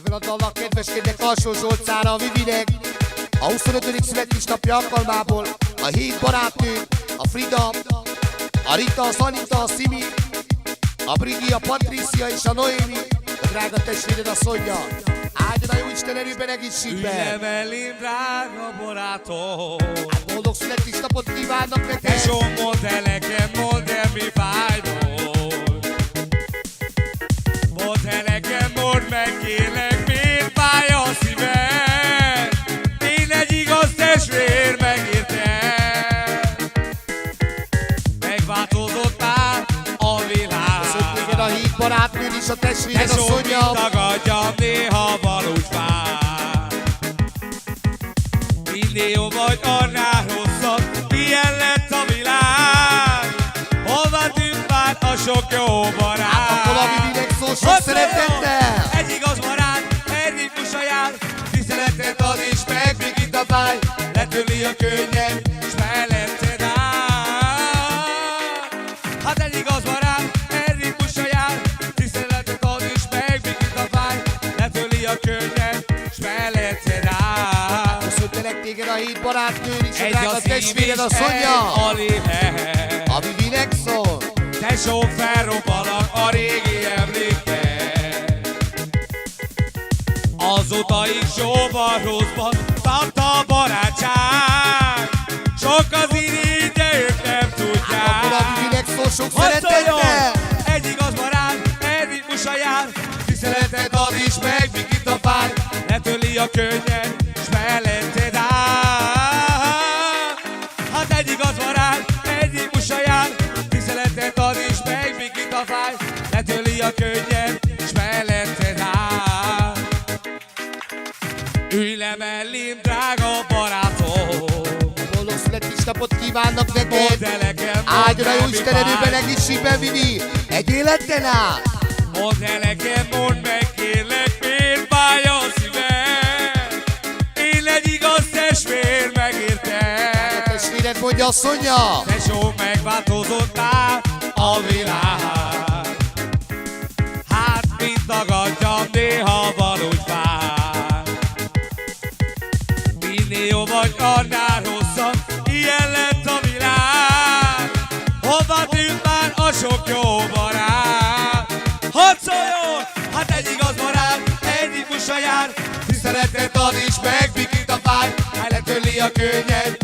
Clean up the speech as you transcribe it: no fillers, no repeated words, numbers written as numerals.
Ebben a dalnak kedveskednek Alsó Zsolcára, a Vivinek, a 25. születésnapja alkalmából a 7 barátnő, a Frida, a Rita, a Sanita, a Szimi, a Brigi, a Patricia és a Noémi, a drága testvéred, a Szonya. Áldjon a Jóisten erőben, egészségben! Ünnepelém, drága barátom! Hát boldog születésnapot kívánnak neked! Tesó, mondd el nekem, mondd el, mi fájdott. Mondd el nekem, mondd meg, kérlek, miért fáj a szíved? Én egy igaz testvér, megértem. Megváltozott már a világ. Köszönjük neked a 7 barátnőd és a testvéred, a Tesó, Szonya! mint tagadjam, néha valós vár. Minél jobb vagy, annál rosszabb, ilyen lett a világ. Hova tűnt már a sok jó barát? Hát akkor a Vivinek szól sok szeretettel! Egy igaz barát, egy ritmusa jár, tiszteletet ad és meg, még itt a fáj. Letörli a könnyed, s melletted áll. Hát egy igaz barát, egy ritmusa jár, tiszteletet ad és meg, még itt a fáj. Letörli a könnyed, s melletted áll. Köszöntelek téged a 7 barátnőd és a Egy drága a szív testvéred, és a Szonya! egy a lélek. A Vivinek szól! Tesó, felrobbanak a régi emlékek. Azóta is jóban, rosszban tart a barátság. Sok az irigye, ők nem tudják. Akkor a Vivinek szól sok Hadd szeretettel! szóljon! Egy igaz barát, egy ritmusa jár, tiszteletet ad is meg, míg itt a fáj. Letörli a könnyed, s melletted áll. Hát egy igaz barát, egy ritmusa jár, tiszteletet ad is meg, míg itt a fáj. Letörli a könnyed, s melletted áll. Ülj le mellém, drága barátom. Boldog születésnapot kívánnak neked! Mondd el nekem, Áldjon a mondd el, Jóisten mi erőben, fáj. egészségben, Vivi! Egy életen át! Mondd el nekem, mondd meg, kérlek, miért fáj a szíved? Én egy igaz testvér, megértem. A testvéred mondja a Szonya! Tesó, megváltozott már a világ. Hát, mint tagadjam, néha valós vár. Minél jobb vagy, annál rosszabb, ilyen lett a világ. Hova tűnt már a sok jó barát? Hadd szóljon! Hát egy igaz barát, egy ritmusa jár, tiszteletet ad és meg, míg itt a fáj. Letörli a könnyed,